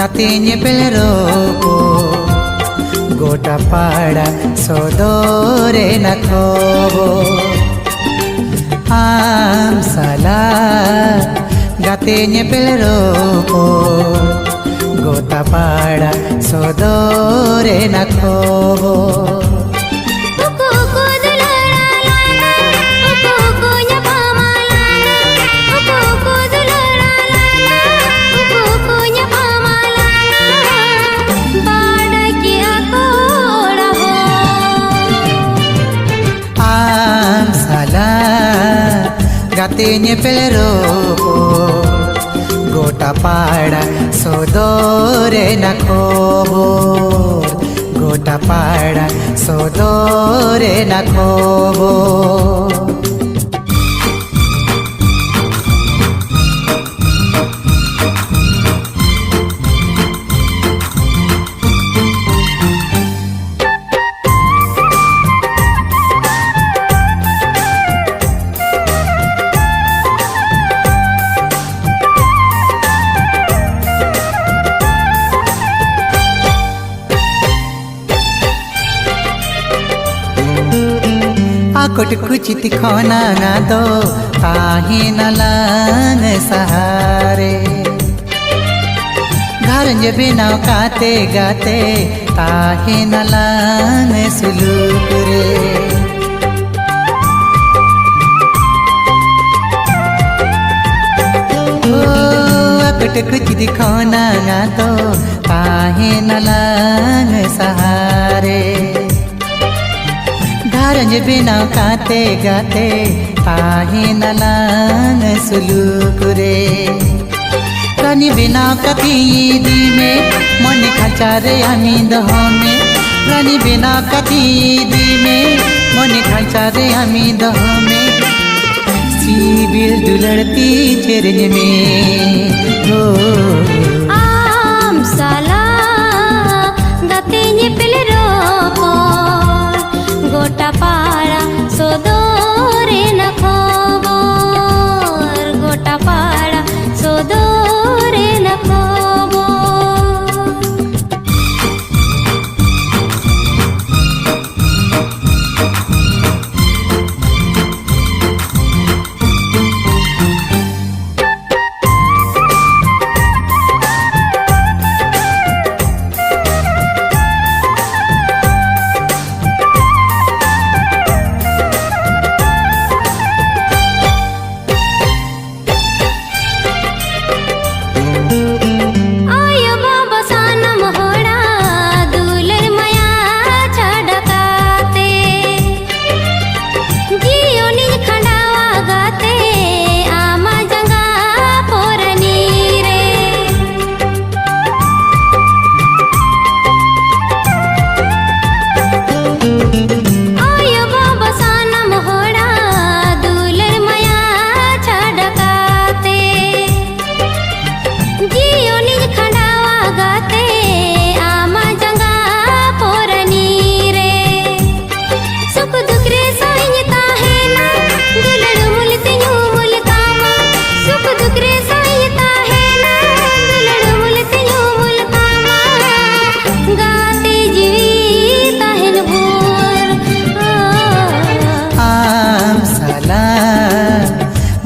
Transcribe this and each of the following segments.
Gatinya pelroko gota pada sodore nakobo am salah gatinya pelroko gota pada sodore nakobo Gatinya pelroko gota pada sodore nakobo gota pada sodore nakobo कोट कुचित खोना ना दो काहे न लांग सहारे घर बिना काते गाते काहे न लांग सुलूक रे कोट कुचित खोना ना दो काहे न लांग सहारे रंज बिना काते गाते काहे न लांग सुलूक रे रानी बिना कथी दी में मन खचारे आमी दहमे रानी बिना कथी दी में मन खचारे आमी दहमे सीबिल दुलड़ती चेरज में हो आम साला गतिnya pelroko gota pada sodore nakobor gota pada sodore nakobor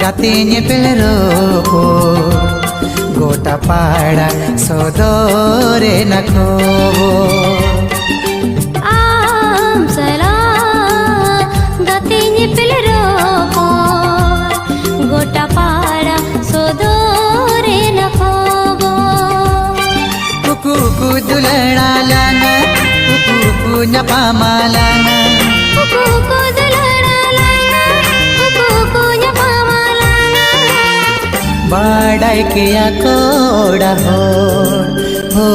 Gatinya pelroko gota pada sodore nakobo am salah gatinya pelroko gota pada sodore nakobo kuku dulana lana kuku nyapa malana kuku dulana lana kuku nyapa बाड़ाई किया कोड़ा हो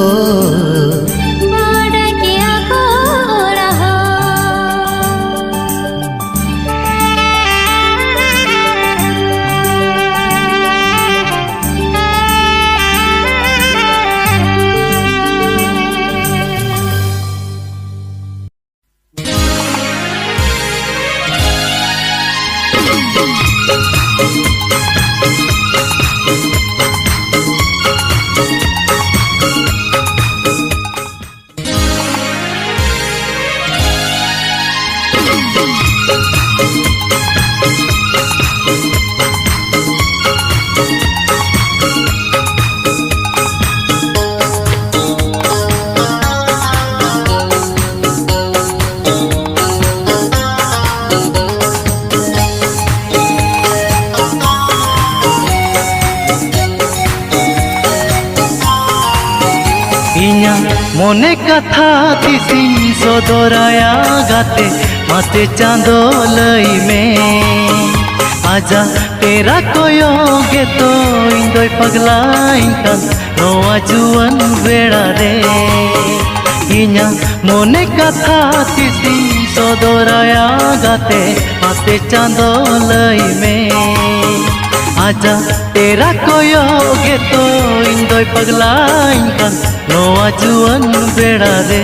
इन्या मोने कथा तिसिं सदराया गाते माते चांदो लई में आजा तेरा कोयोगे तो इंदोय पगलाइन कान नोआ जुवन बेड़ा रे इन्या मोने कथा तिसिं सदराया गाते माते चांदो लई में आजा तेरा कोयोगे तो इंदोय पगलाइन कान नोआ जुवन बेड़ा रे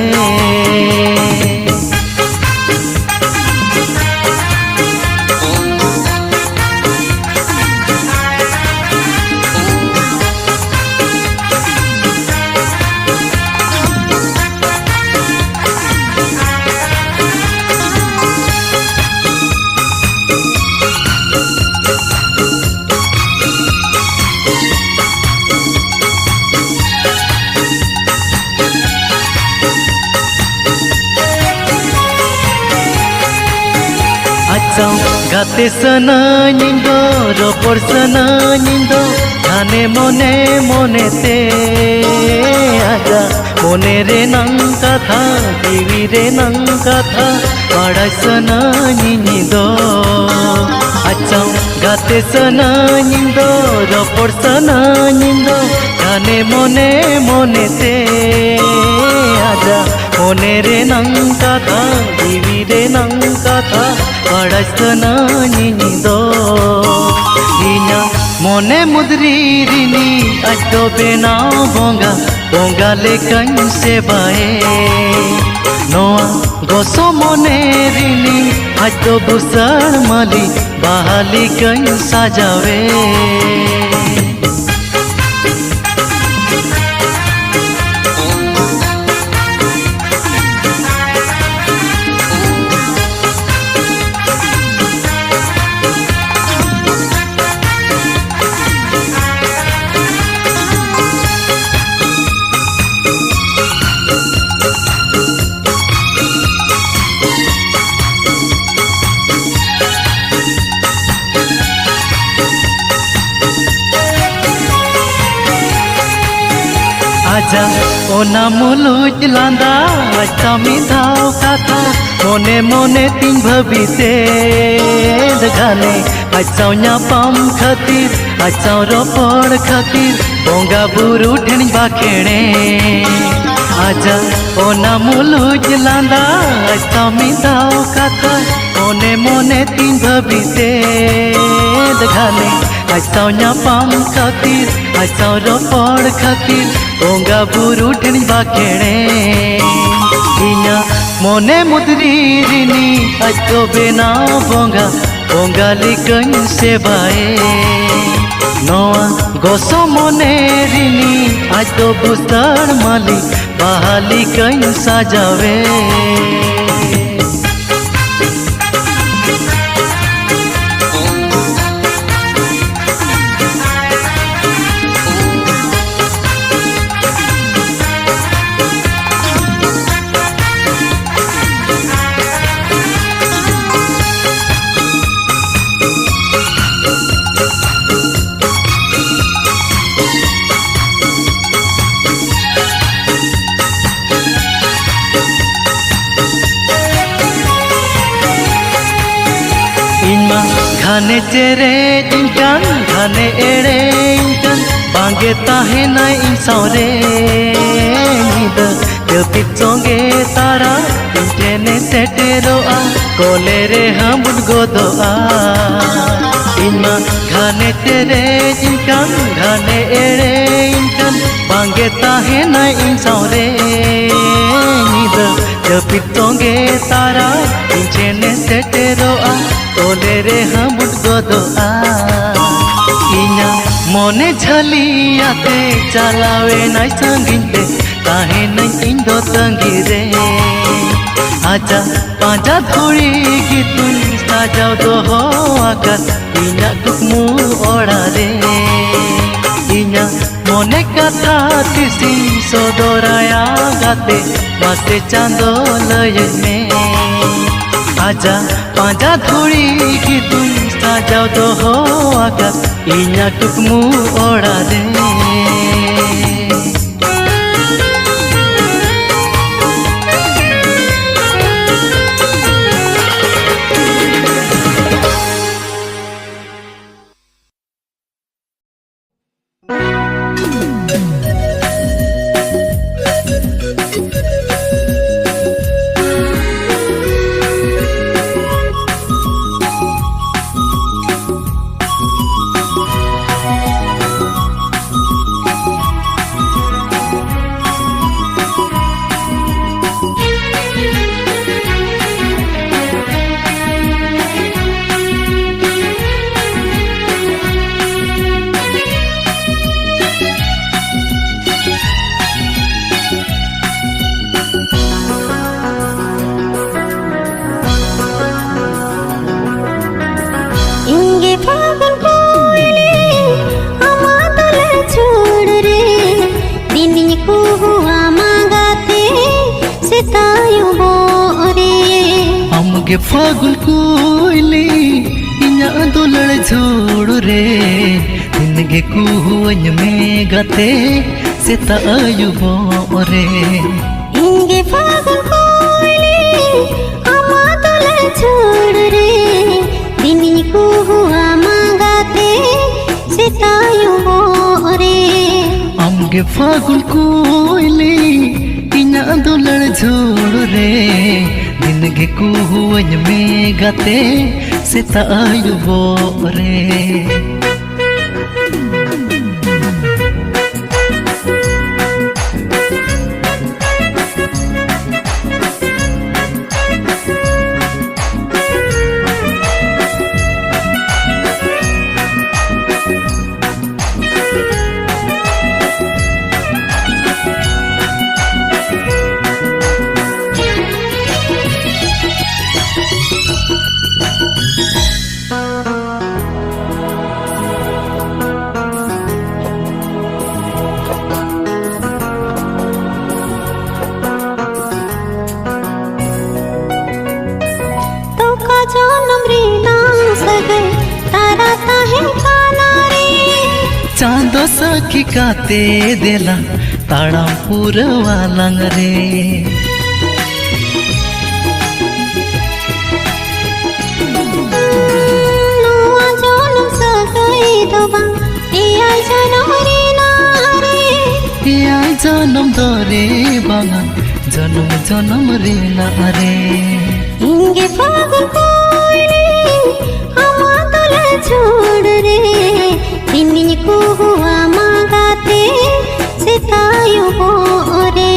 गाते सना निंदो रोपर सना निंदो जाने मोने मोने ते आजा मोने रे नंग कथा टीवी रे नंग कथा पढ़ा सना निंदो अच्छा गाते सना निंदो रोपर सना निंदो जाने मोने मोने ते आजा मोने रे नंग कथा टीवी रे नंग कथा पढ़ासना निंदो इन्या मोने मुद्री रिनी आज तो बेनाव बोंगा बोंगा लेकन से बाए नोआ गोसो मोने रिनी आज तो बुसर माली बहाली कन साजावे आजा ओना मुलुज लांदा अच्छा मिधाव कथा मोने मोने तीन भविते गाने अच्छा न्यापाम खातिर अच्छा रोपड़ खातिर बोंगा बुरु ठेन बाखेड़े आजा ओना मुलुज लांदा अच्छा मिधाव कथा मोने मोने तीन भविते गाने अच्छा न्यापाम खातिर अच्छा रोपड़ खातिर बोंगा बुरु ठेन बाखेड़े इन्या मोने मुद्री रिनी आज तो बेनाव बोंगा बोंगा लिकन से बाए नोआ गोसो मोने रिनी आज तो बुस्तर माली बहाली कन साजावे इनमा घाने चेरे इंकान घाने एड़े इंकान बांगे ताहे ना इंसारे निद जपित सोंगे तारा इंटेने सेटेरोआ कोले रे हमुद गोदोआ इनमा घाने चेरे इंकान घाने एड़े इंकान बांगे ताहे ना इंसारे निद जपित सोंगे तारा इंटेने सेटेरोआ कोले रे हमुद गोदोआ इन्या मोने झलियाते चलावे नाय संगिते ताहे नाय इंदो तंगी रे आजा पांजा धोड़ी की तुन साजाव दो हो आकर इन्या कुकमु ओड़ा रे इन्या मोने कथा तिसिं सदराया गाते मासे चांदो लय में आजा पांजा धोड़ी की तुम साजाव दो हो आकर इन्या कुकमु ओड़ा दे आमगे फागुन कोयली इन्या दुलड़ झोड़ रे दिनगे कुहुअन में गते सेता आयुबो रे इंगे फागुन कोयली आमा दुलड़ झोड़ रे दिनी कुहुआ मांगाते सेतायुबो रे आमगे फागुन कोयली इन्या दुलड़ झोड़ रे दिनगे कुहुअन में गते सेता आयुबो रे चांदो सखी काते देला ताड़ा पुरवाला रे जन्म दरे बांगा जन्म जन्म रे ना रे इंगे फागुन कोयली आमा दुलड़ झोड़ रे दिनी कुहुआ मांगाते सेतायुबो रे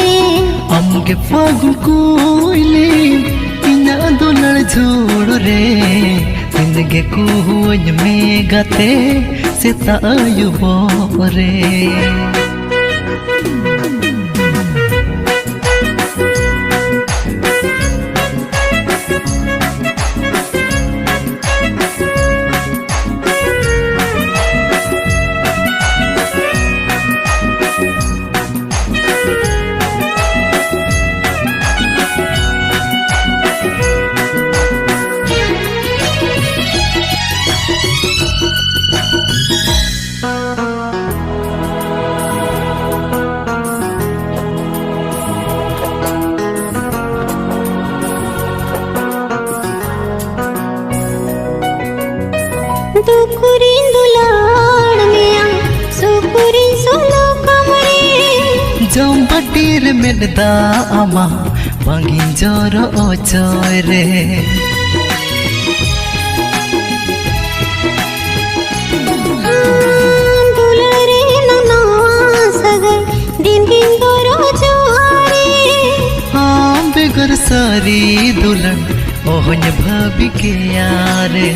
आमगे फागुन कोयली इन्या दुलड़ झोड़ रे दिनगे कुहुअन में गते सेता आयुबो रे दुकुरिन दुलाड़ में सुकुरिन सोलो कमरे जम्बटीर मेलदा आमा बांगिन जोर ओ चोरे दुलरे ननवा सगर दिन दिन दोरो जोहारे हाँ बेगर सारी दुल्हन ओहन भाभी के यारे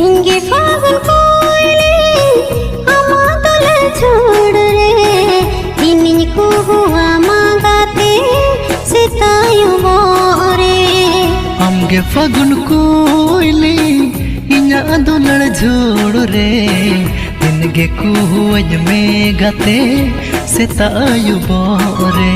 इंगे फागुन कोयली आमा दुलड़ झोड़ रे दिनी कुहुआ मांगाते सेतायुबो रे आमगे फागुन कोयली इन्या दुलड़ झोड़ रे दिनगे कुहुअन में गते सेता आयुबो रे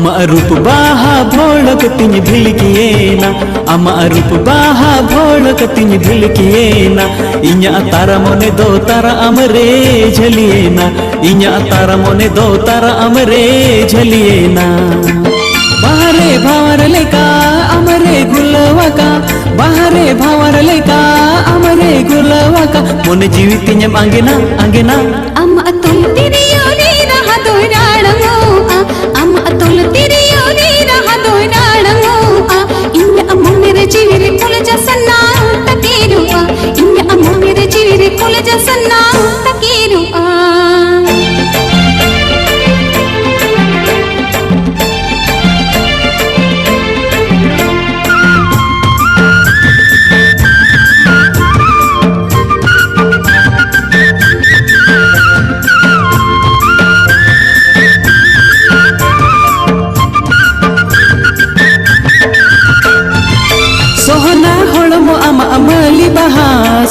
अमा रूप बाहा भोलक तिन भिलकियेना अमा रूप बाहा भोलक तिन भिलकियेना इन्या तारा मोने दो तारा अमरे झलियेना इन्या तारा मोने दो तारा अमरे झलियेना बाहरे भावर लेका अमरे गुलवाका बाहरे भावर लेका अमरे गुलवाका मोने जीवित तिन्यम अंगेना अंगेना अम्मा तुल तेरी योरी रहा दो राणमो अम्मा तुल तेरी योरी रहा दो राणमो इन्या अम्मा मेरे जीविरे कुल जसना तकीरू इन्या अम्मा मेरे जीविरे कुल जसना तकीरू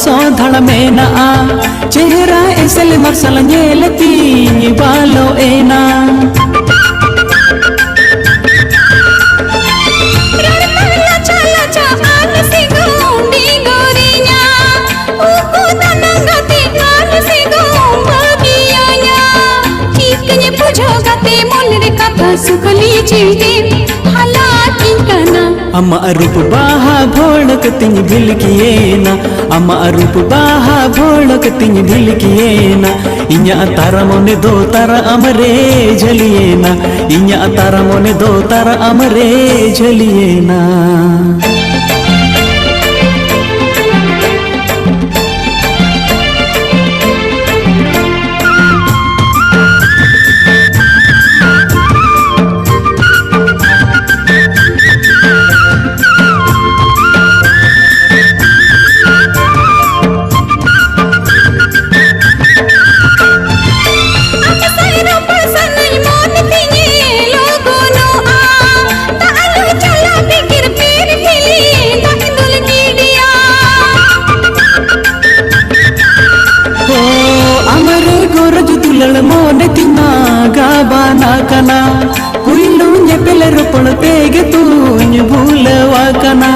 सोधड़ में ना चेहरा ऐसल मरसल नेलती बालो एना सुखली चीज़े हालाकी कना अमा रूप बाहा भोलक तिन भिलकियेना अमा रूप बाहा भोलक तिन भिलकियेना इन्या तारा मोने दो तारा अमरे झलियेना इन्या तारा मोने दो तारा अमरे झलियेना मोने तिना गाबाना कना कुइलू ने पेले रोपण पेगे तून भूलवा कना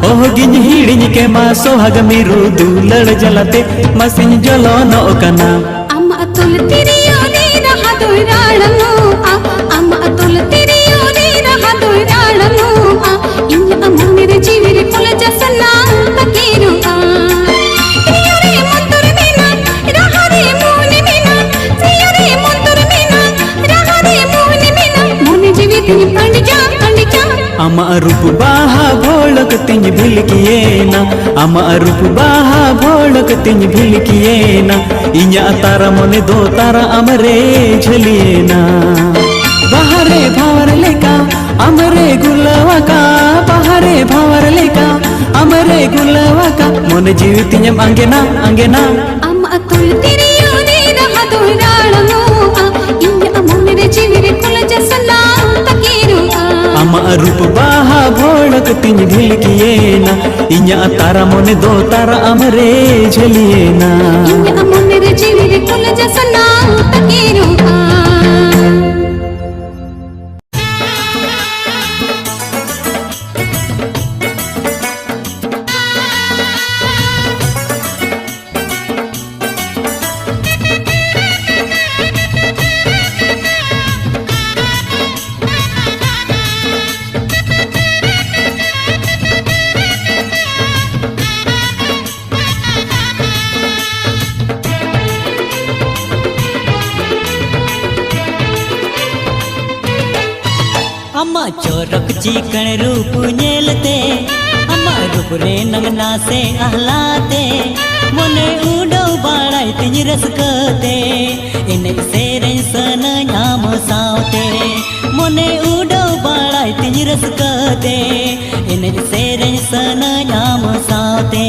ओह गिन हिड़िन के मा सोहाग मिरु दुलड़ जलते मसिन जलो नो कना अम्मा तुल तेरी योरी रहा दो राणमो अम्मा तुल तेरी योरी रहा दो राणमो इन्या अम्मा मेरे जीविरे कुल जसना तकीरू अमा रूप बाहा भोलक तिन भिलकियेना अमा रूप बाहा भोलक तिन भिलकियेना इन्या तारा मोने दो तारा अमरे झलियेना बाहरे भावर लेका अमरे गुलवाका बाहरे भावर लेका अमरे गुलवाका मोने जीवित तिन्यम अंगेना अंगेना अम्मा तुल तेरी योरी रहा दो राणमो इन्या अम्मा मेरे जीविरे कुल जसना तकीरू अमा रूप बाहा भोलक तिन भिलकियेना इन्या तारा मोने दो तारा अमरे झलियेना इन्या अम्मा मेरे जीविरे कुल जसना तकीरू अम्मा चोरक चिकन रूप नेलते अम्मा रूप रे नंगना से आहलाते मोने उडो बाड़ाई तिन रसकते इने सेरें सन नाम सावते मोने उडो बाड़ाई तिन रसकते इने सेरें सन नाम सावते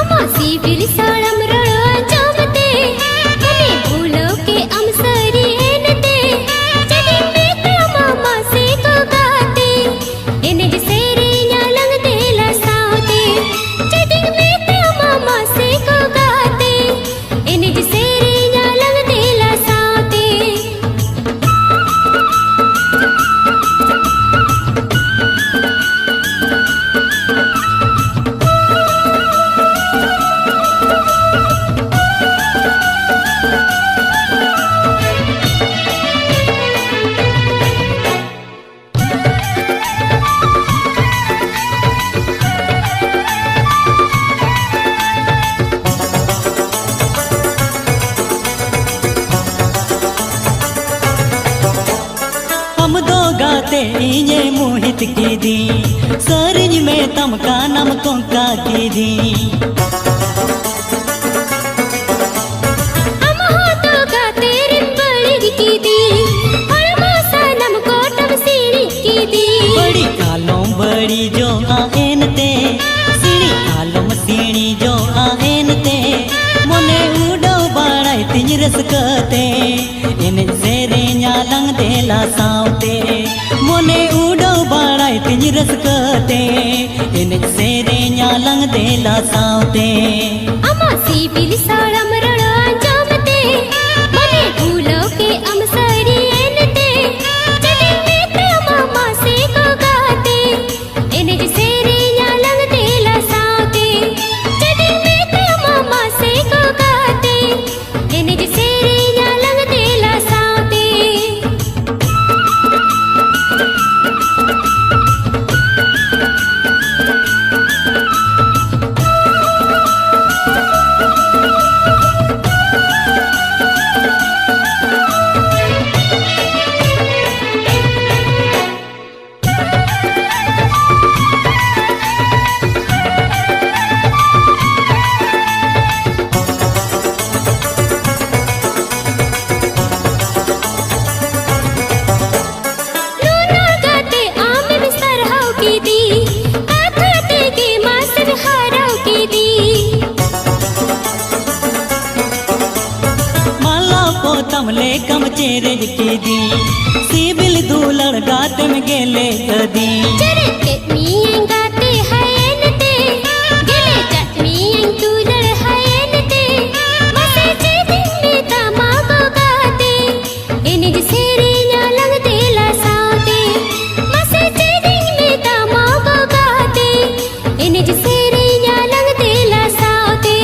अम्मा सी फिर साड़म रण जामते कने भूलो के अमसरी एनते जदी पेट मामा से को गाते इने सेरे न्यालंग देला सावते जदी पेट मामा से को गाते इने सेरे न्यालंग देला सावते काते इने मोहित की दी सरज में तमका नम कोंका की दी हम हो तो गाते रिंबड़ी की दी और मासा नम कोटम सीढ़ी की दी बड़ी कालों बड़ी जो आएन ते सीढ़ी कालों सीढ़ी जो आएन ते मोने उड़ो बाड़ाई तिज रसकते इन सेरे न्यालंग देला सावते मोने उड़ो बाड़ाई तिज रसकते इन सेरे न्यालंग देला सावते अमा सी बिल साड़म रणो अंजामते मने भूलो के अम सरी एनते जदी मित्र मामा से को गाते इन सेरे न्यालंग देला सावते जदी मित्र मामा से को गाते इन सेरे न्यालंग देला सावते लूना गाते आम में सरहाव की दी आखाते के मास में हाराव की दी माला को तमले कम चेरेज की दी सिबिल दूलड़ गाते में गेले दी चरे चटनी गाते हयनते गले चटनी तूलड़ हयनते मसे चेदिन में तमा को गाते इने सेरे न्यालंग देला सावते मसे चेदिन में तमा को गाते इने सेरे न्यालंग देला सावते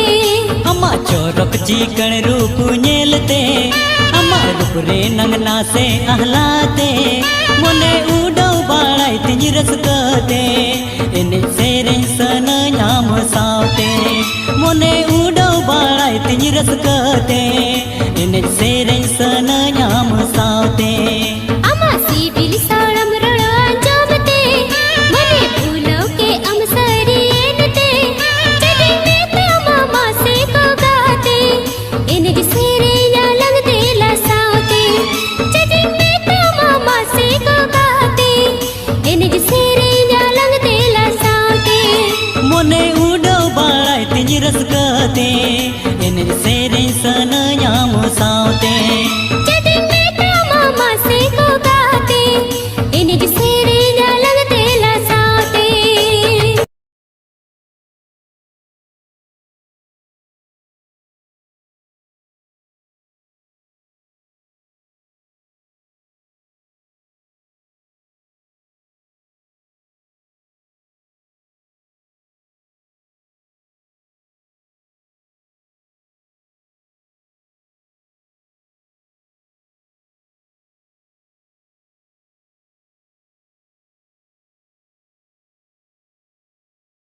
अम्मा चोरक चिकन रूप नेलते अम्मा रूप रे नंगना से आहलाते मोने उड़ो बाड़ाई तिज रसकते इन सेरे सन नाम सावते मोने उड़ो बाड़ाई तिज रसकते इन सेरे सन नाम सावते अमा सी बिल साड़म रणो अंजामते मने भूलो के अम सरी एनते जदी मित्र मामा से को गाते इन सेरे न्यालंग देला सावते जदी मित्र मामा से को गाते इन सेरे न्यालंग देला सावते मोने उड़ो बाड़ाई तिज रसकते इन सेरे सन नाम सावते